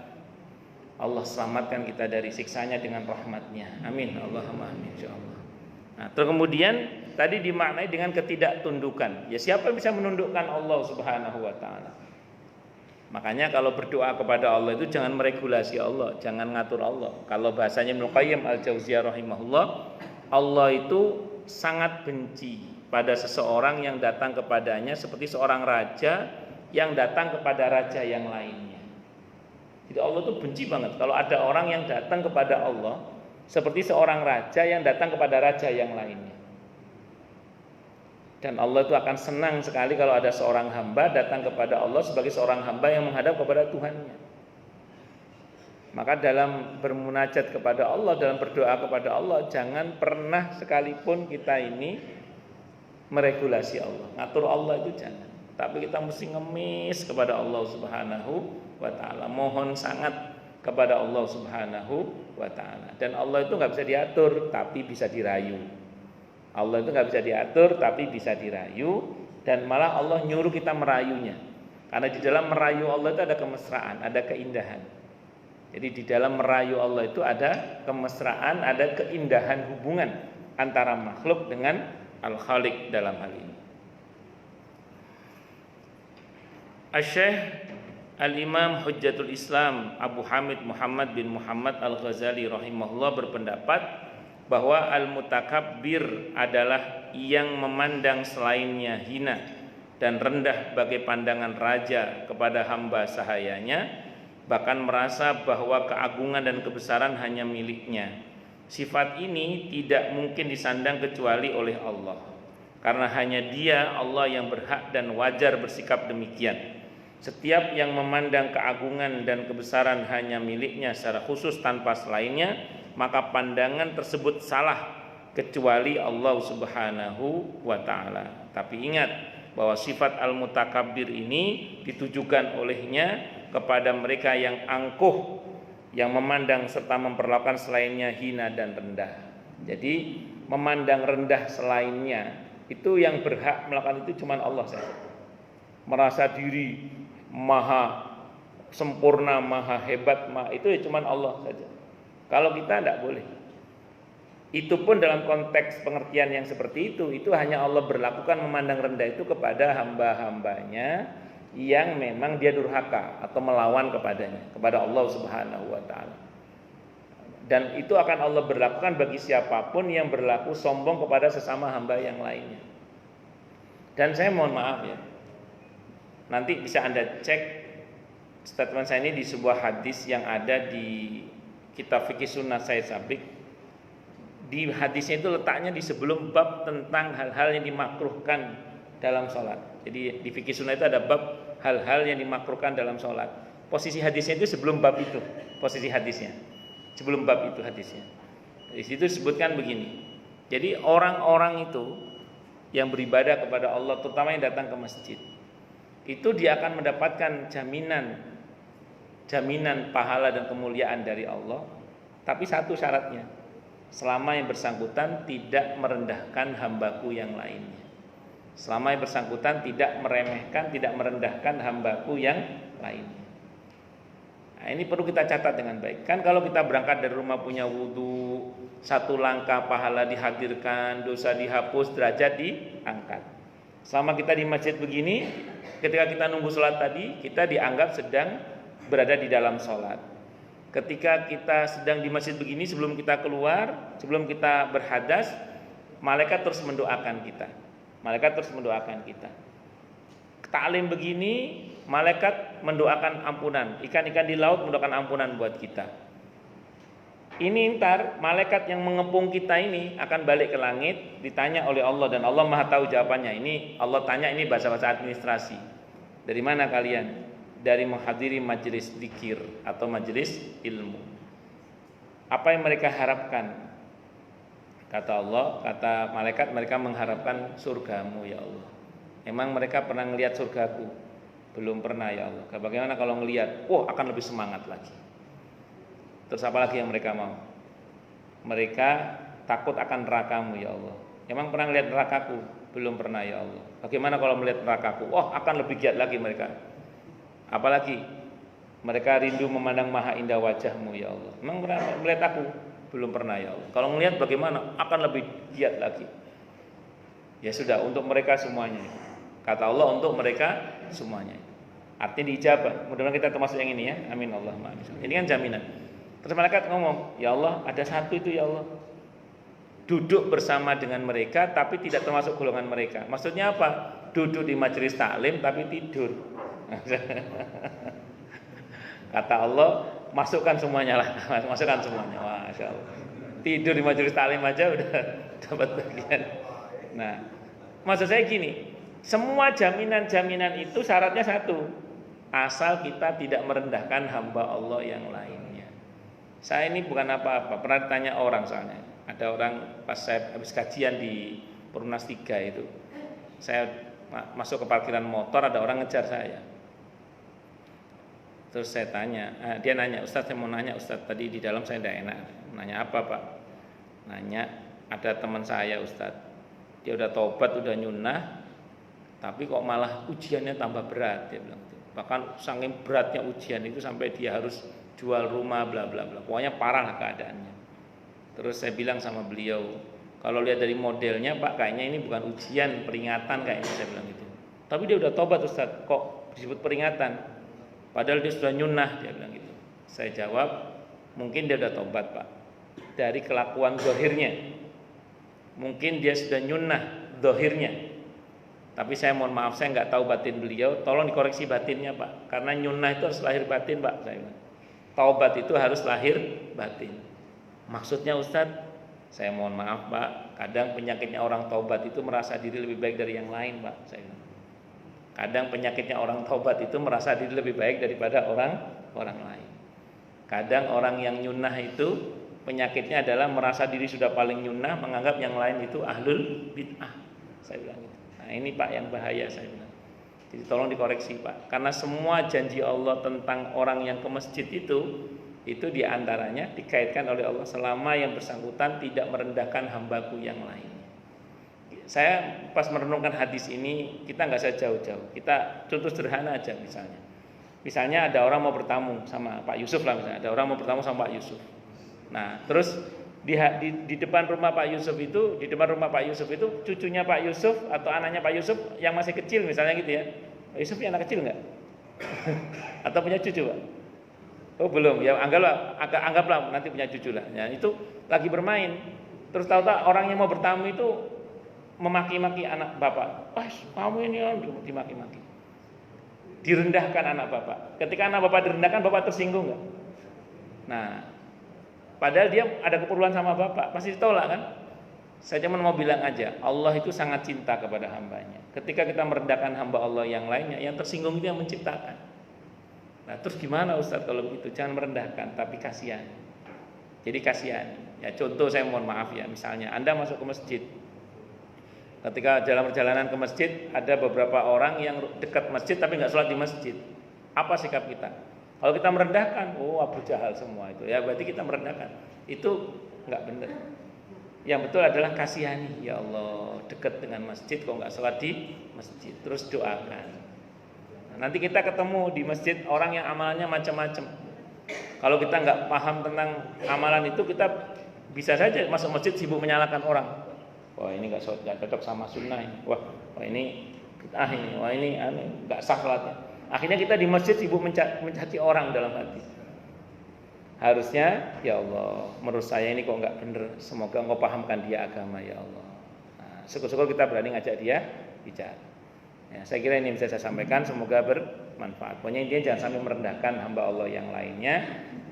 Allah selamatkan kita dari siksanya dengan rahmatnya. Amin, Allahumma amin insyaallah. Nah, terus kemudian tadi dimaknai dengan ketidaktundukan. Ya, siapa yang bisa menundukkan Allah Subhanahu wa taala? Makanya kalau berdoa kepada Allah itu jangan meregulasi Allah, jangan ngatur Allah. Kalau bahasanya Ibnu Qayyim Al-Jauziyah rahimahullah, Allah itu sangat benci pada seseorang yang datang kepadanya seperti seorang raja yang datang kepada raja yang lainnya. Jadi Allah itu benci banget kalau ada orang yang datang kepada Allah seperti seorang raja yang datang kepada raja yang lainnya. Dan Allah itu akan senang sekali kalau ada seorang hamba datang kepada Allah sebagai seorang hamba yang menghadap kepada Tuhannya. Maka dalam bermunajat kepada Allah, dalam berdoa kepada Allah, jangan pernah sekalipun kita ini meregulasi Allah, ngatur Allah itu jangan. Tapi kita mesti ngemis kepada Allah Subhanahu wa taala, mohon sangat kepada Allah Subhanahu wa taala. Dan Allah itu nggak bisa diatur, tapi bisa dirayu. Allah itu nggak bisa diatur, tapi bisa dirayu. Dan malah Allah nyuruh kita merayunya. Karena di dalam merayu Allah itu ada kemesraan, ada keindahan. Jadi di dalam merayu Allah itu ada kemesraan, ada keindahan hubungan antara makhluk dengan Al-Khaliq dalam hal ini. Asy-Syaikh Al-Imam Hujjatul Islam Abu Hamid Muhammad bin Muhammad Al-Ghazali rahimahullah berpendapat bahwa al-mutakabbir adalah yang memandang selainnya hina dan rendah bagai pandangan raja kepada hamba sahayanya, bahkan merasa bahwa keagungan dan kebesaran hanya miliknya. Sifat ini tidak mungkin disandang kecuali oleh Allah, karena hanya Dia Allah yang berhak dan wajar bersikap demikian. Setiap yang memandang keagungan dan kebesaran hanya miliknya secara khusus tanpa selainnya, maka pandangan tersebut salah kecuali Allah Subhanahu wa taala. Tapi ingat bahwa sifat al-mutakabbir ini ditujukan olehnya kepada mereka yang angkuh, yang memandang serta memperlakukan selainnya hina dan rendah. Jadi memandang rendah selainnya itu yang berhak melakukan itu cuma Allah saja. Merasa diri maha sempurna, maha hebat, itu ya cuma Allah saja. Kalau kita tidak boleh. Itu pun dalam konteks pengertian yang seperti itu hanya Allah berlakukan memandang rendah itu kepada hamba-hambanya yang memang dia durhaka atau melawan kepadanya, kepada Allah Subhanahu wa taala. Dan itu akan Allah berlakukan bagi siapapun yang berlaku sombong kepada sesama hamba yang lainnya. Dan saya mohon maaf ya, nanti bisa Anda cek statement saya ini di sebuah hadis yang ada di kitab Fikih Sunnah Said Sabiq. Di hadisnya itu letaknya di sebelum bab tentang hal-hal yang dimakruhkan dalam sholat. Jadi di Fikih Sunnah itu ada bab hal-hal yang dimakruhkan dalam sholat. Posisi hadisnya itu sebelum bab itu, posisi hadisnya sebelum bab itu hadisnya. Di situ disebutkan begini. Jadi orang-orang itu yang beribadah kepada Allah, terutama yang datang ke masjid, itu dia akan mendapatkan jaminan pahala dan kemuliaan dari Allah. Tapi satu syaratnya, selama yang bersangkutan tidak merendahkan hambaku yang lainnya. Selama yang bersangkutan tidak meremehkan, tidak merendahkan hambaku yang lainnya. Nah, ini perlu kita catat dengan baik. Kan kalau kita berangkat dari rumah punya wudu, satu langkah pahala dihadirkan, dosa dihapus, derajat diangkat. Selama kita di masjid begini, ketika kita nunggu sholat tadi, kita dianggap sedang berada di dalam sholat. Ketika kita sedang di masjid begini, sebelum kita keluar, sebelum kita berhadas, malaikat terus mendoakan kita. Malaikat terus mendoakan kita. Taklim begini, malaikat mendoakan ampunan. Ikan-ikan di laut mendoakan ampunan buat kita. Ini ntar malaikat yang mengepung kita ini akan balik ke langit, ditanya oleh Allah, dan Allah Maha tahu jawabannya. Ini Allah tanya, ini bahasa-bahasa administrasi. Dari mana kalian? Dari menghadiri majelis dzikir atau majelis ilmu. Apa yang mereka harapkan? Kata Allah, kata malaikat, mereka mengharapkan surgamu ya Allah. Emang mereka pernah ngelihat surgaku? Belum pernah ya Allah. Bagaimana kalau ngelihat? Akan lebih semangat lagi. Terus apa lagi yang mereka mau? Mereka takut akan nerakamu ya Allah. Emang pernah melihat nerakaku? Belum pernah ya Allah. Bagaimana kalau melihat nerakaku? Wah, akan lebih giat lagi mereka. Apalagi mereka rindu memandang maha indah wajahmu ya Allah. Emang pernah melihat aku? Belum pernah ya Allah. Kalau melihat bagaimana? Akan lebih giat lagi. Ya sudah, untuk mereka semuanya. Kata Allah, untuk mereka semuanya. Artinya diijabah. Mudah-mudahan kita termasuk yang ini ya. Amin Allahumma amin. Ini kan jaminan. Terus malaikat ngomong, ya Allah, ada satu itu ya Allah, duduk bersama dengan mereka tapi tidak termasuk golongan mereka. Maksudnya apa? Duduk di majelis taklim tapi tidur. Kata Allah, masukkan semuanya lah, masukkan semuanya. Masya Allah. Tidur di majelis taklim aja udah dapat bagian. Nah, maksud saya gini, semua jaminan-jaminan itu syaratnya satu, asal kita tidak merendahkan hamba Allah yang lainnya. Saya ini bukan apa-apa, pernah ditanya orang soalnya. Ada orang pas saya habis kajian di Perumnas 3 itu, saya masuk ke parkiran motor, ada orang ngejar saya. Terus saya tanya, dia nanya, Ustadz saya mau nanya Ustadz, tadi di dalam saya tidak enak. Nanya apa Pak? Nanya, ada teman saya Ustadz, dia udah tobat, udah nyunah, tapi kok malah ujiannya tambah berat, dia bilang. Bahkan saking beratnya ujian itu sampai dia harus jual rumah bla bla bla. Pokoknya parah lah keadaannya. Terus saya bilang sama beliau, kalau lihat dari modelnya Pak, kayaknya ini bukan ujian, peringatan kayaknya, saya bilang gitu. Tapi dia udah tobat Ustadz, kok disebut peringatan? Padahal dia sudah nyunah, dia bilang gitu. Saya jawab, mungkin dia udah tobat Pak, dari kelakuan zahirnya. Mungkin dia sudah nyunah zahirnya. Tapi saya mohon maaf, saya nggak tahu batin beliau, tolong dikoreksi batinnya Pak. Karena nyunah itu harus lahir batin Pak, saya bilang. Taubat itu harus lahir batin. Maksudnya Ustadz, saya mohon maaf Pak, kadang penyakitnya orang taubat itu merasa diri lebih baik dari yang lain Pak, saya bilang. Kadang penyakitnya orang taubat itu merasa diri lebih baik daripada orang lain. Kadang orang yang nyunah itu penyakitnya adalah merasa diri sudah paling nyunah, menganggap yang lain itu ahlul bid'ah, saya bilang gitu. Nah ini Pak yang bahaya, saya bilang. Jadi tolong dikoreksi Pak, karena semua janji Allah tentang orang yang ke masjid itu diantaranya dikaitkan oleh Allah selama yang bersangkutan tidak merendahkan hambaku yang lain. Saya pas merenungkan hadis ini, kita nggak usah jauh-jauh, kita contoh sederhana aja misalnya ada orang mau bertamu sama Pak Yusuf lah, misalnya ada orang mau bertamu sama Pak Yusuf. Nah terus di depan rumah Pak Yusuf itu, cucunya Pak Yusuf atau anaknya Pak Yusuf yang masih kecil misalnya gitu ya. Pak Yusuf punya anak kecil nggak? Atau punya cucu Pak? Oh belum, ya anggaplah nanti punya cucu lah. Ya, itu lagi bermain. Terus tahu-tahu orang yang mau bertamu itu memaki-maki anak bapak. Wah kamu ini dimaki-maki. Direndahkan anak bapak. Ketika anak bapak direndahkan, bapak tersinggung nggak? Nah, padahal dia ada keperluan sama bapak, pasti ditolak kan? Saya cuma mau bilang aja, Allah itu sangat cinta kepada hambanya. Ketika kita merendahkan hamba Allah yang lainnya, yang tersinggung itu yang menciptakan. Nah terus gimana Ustadz kalau begitu? Jangan merendahkan, tapi kasihan. Jadi kasihan. Ya contoh saya mohon maaf ya, misalnya Anda masuk ke masjid. Ketika dalam perjalanan ke masjid, ada beberapa orang yang dekat masjid tapi nggak sholat di masjid. Apa sikap kita? Kalau kita merendahkan, oh Abu Jahal semua itu, ya berarti kita merendahkan. Itu nggak benar. Yang betul adalah kasihani. Ya Allah, dekat dengan masjid kok nggak sholat di masjid. Terus doakan. Nah, nanti kita ketemu di masjid orang yang amalannya macam-macam. Kalau kita nggak paham tentang amalan itu, kita bisa saja masuk masjid sibuk menyalahkan orang. Wah ini nggak cocok sama sunnah ini. Wah ini bid'ah ini. Wah ini nggak sah sholatnya. Akhirnya kita di masjid sibuk mencaci orang dalam hati. Harusnya ya Allah, menurut saya ini kok nggak bener. Semoga engkau pahamkan dia agama ya Allah. Nah, syukur-syukur kita berani ngajak dia bicara. Ya, saya kira ini bisa saya sampaikan. Semoga bermanfaat. Pokoknya intinya jangan sampai merendahkan hamba Allah yang lainnya.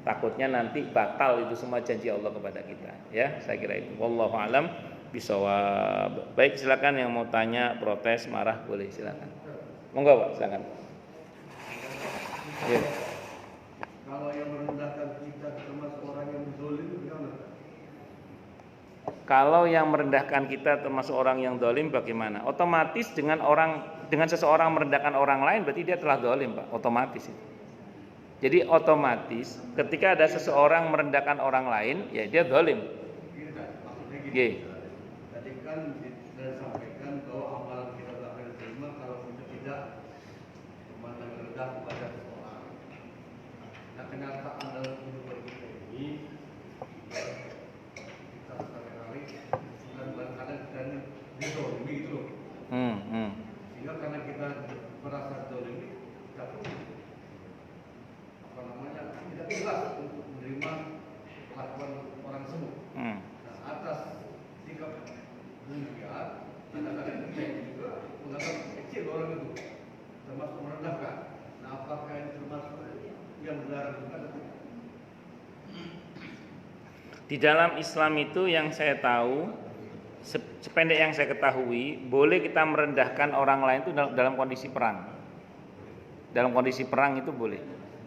Takutnya nanti batal itu semua janji Allah kepada kita. Ya, saya kira itu. Wallahu a'lam bishawab. Baik, silakan yang mau tanya, protes, marah boleh silakan. Monggo Pak, silakan. Ya. Kalau yang merendahkan kita termasuk orang yang zalim bagaimana? Kalau yang merendahkan kita termasuk orang yang zalim bagaimana? Otomatis dengan seseorang merendahkan orang lain berarti dia telah zalim, Pak. Otomatis itu. Jadi otomatis ketika ada seseorang merendahkan orang lain, ya dia zalim. Nggih. Tadi kan disampaikan bahwa amalan kita tak akan diterima kalau kita tidak memandang rendah kepada seseorang. Nah, kenyataan dalam kehidupan kita ini kita sehari-hari kadang-kadang kita dizolimi gitu loh. Sehingga karena kita merasa dizolimi, kita pun tidak ikhlas untuk menerima kelakuan orang tersebut. Nah, atas sikap demikian, kadang-kadang kita juga menganggap kecil orang itu, termasuk merendahkan. Nah, apakah ini termasuk yang dilarang juga? Di dalam Islam itu yang saya tahu, sependek yang saya ketahui, boleh kita merendahkan orang lain itu dalam kondisi perang. Dalam kondisi perang itu boleh.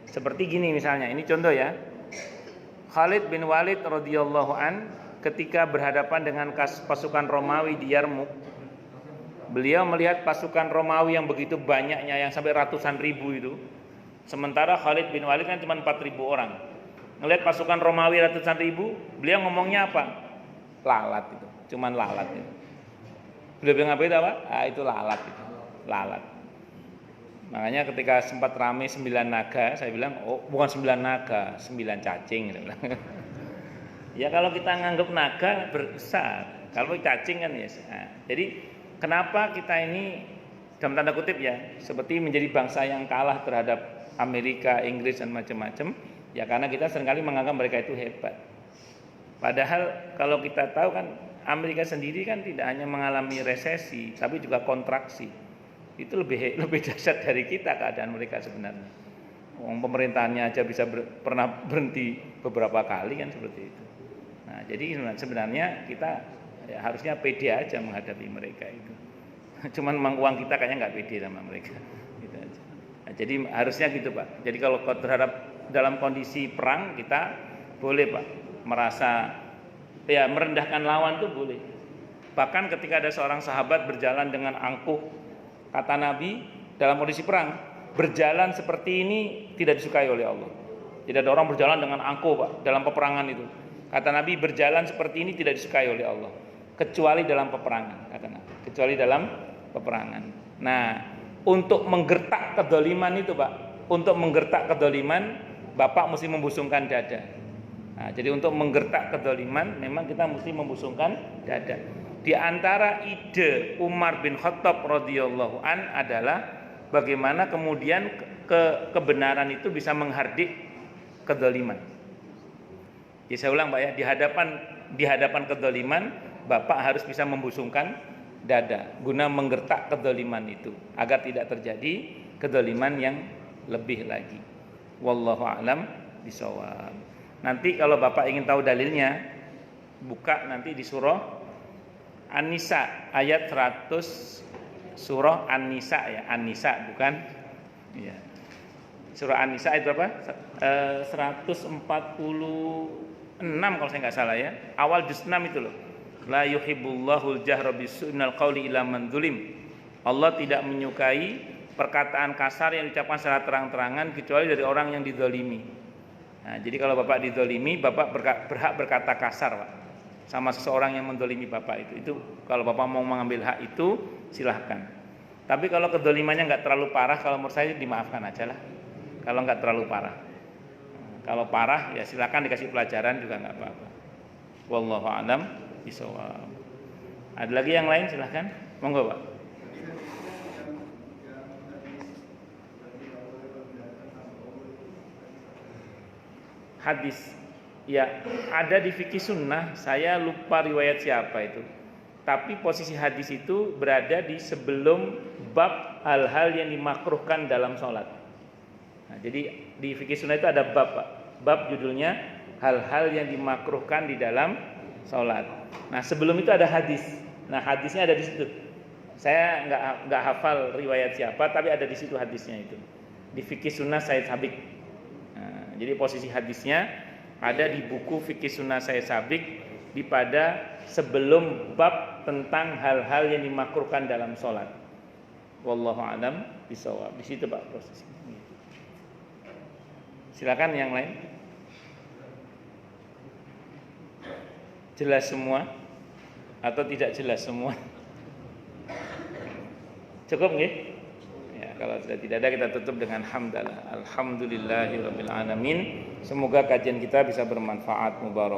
Seperti gini misalnya, ini contoh ya. Khalid bin Walid radhiyallahu an ketika berhadapan dengan pasukan Romawi di Yarmuk, beliau melihat pasukan Romawi yang begitu banyaknya, yang sampai ratusan ribu itu. Sementara Khalid bin Walid kan cuma 4.000 orang. Ngelihat pasukan Romawi ratusan ribu, beliau ngomongnya apa? Lalat itu, cuman lalat itu. Beliau bilang apa itu apa? Ah, itu lalat itu, lalat. Makanya ketika sempat rame 9 naga, saya bilang, oh bukan 9 naga, 9 cacing. Ya kalau kita nganggap naga besar, kalau cacing kan ya. Nah, jadi kenapa kita ini dalam tanda kutip ya, seperti menjadi bangsa yang kalah terhadap Amerika, Inggris dan macam-macam, ya karena kita seringkali menganggap mereka itu hebat. Padahal kalau kita tahu kan Amerika sendiri kan tidak hanya mengalami resesi, tapi juga kontraksi. Itu lebih dahsyat dari kita keadaan mereka sebenarnya. Pemerintahannya aja bisa pernah berhenti beberapa kali kan seperti itu. Nah, jadi sebenarnya kita ya, harusnya pede aja menghadapi mereka itu. Cuman memang uang kita kayaknya nggak pede sama mereka. Gitu aja. Nah, jadi harusnya gitu Pak. Jadi kalau terhadap dalam kondisi perang kita boleh Pak merasa ya merendahkan lawan tuh boleh. Bahkan ketika ada seorang sahabat berjalan dengan angkuh, kata Nabi dalam kondisi perang, berjalan seperti ini tidak disukai oleh Allah. Tidak ada orang berjalan dengan angkuh Pak dalam peperangan itu. Kata Nabi berjalan seperti ini tidak disukai oleh Allah, kecuali dalam peperangan, kata Nabi. Kecuali dalam peperangan. Nah, untuk menggertak kedoliman itu Pak, untuk menggertak kedoliman, Bapak mesti membusungkan dada. Nah, jadi untuk menggertak kedoliman, memang kita mesti membusungkan dada. Di antara ide Umar bin Khattab radhiyallahu an adalah bagaimana kemudian kebenaran itu bisa menghardik kedoliman. Jadi saya ulang Pak ya, di hadapan kedoliman, Bapak harus bisa membusungkan dada guna menggertak kedoliman itu agar tidak terjadi kedoliman yang lebih lagi. Wallahu a'lam bishawab. Nanti kalau Bapak ingin tahu dalilnya, buka nanti di surah An-Nisa ayat 100, surah An-Nisa ya, An-Nisa bukan ya. Surah An-Nisa itu berapa? 146 kalau saya nggak salah ya. Awal juz 6 itu loh. La yuhibbullahul jahra bisu'i minal qauli illa man dzulim. Allah tidak menyukai perkataan kasar yang diucapkan secara terang-terangan kecuali dari orang yang dizalimi. Nah, jadi kalau Bapak dizalimi, Bapak berhak berkata kasar, Pak. Sama seseorang yang mendolimi Bapak itu kalau Bapak mau mengambil hak itu silahkan. Tapi kalau kedolimannya nggak terlalu parah, kalau menurut saya dimaafkan aja lah. Kalau nggak terlalu parah, kalau parah ya silahkan dikasih pelajaran juga nggak apa-apa. Wallahu a'lam bishawab. Ada lagi yang lain silahkan, monggo Pak. Hadis ya ada di fikih sunnah, saya lupa riwayat siapa itu. Tapi posisi hadis itu berada di sebelum bab hal-hal yang dimakruhkan dalam sholat. Nah, jadi di fikih sunnah itu ada bab, Pak. Bab judulnya hal-hal yang dimakruhkan di dalam sholat. Nah sebelum itu ada hadis. Nah hadisnya ada di situ. Saya nggak hafal riwayat siapa, tapi ada di situ hadisnya itu. Di fikih sunnah Said Sabiq. Nah, jadi posisi hadisnya ada di buku fikih sunnah Said Sabiq di pada sebelum bab tentang hal-hal yang dimakruhkan dalam sholat. Wallahu a'lam bishawab. Di situ Pak posisinya. Silakan yang lain. Jelas semua. atau tidak jelas semua? Cukup nggih? Ya, kalau sudah tidak ada kita tutup dengan hamdalah. Alhamdulillahirabbil alamin. Semoga kajian kita bisa bermanfaat, mubarak.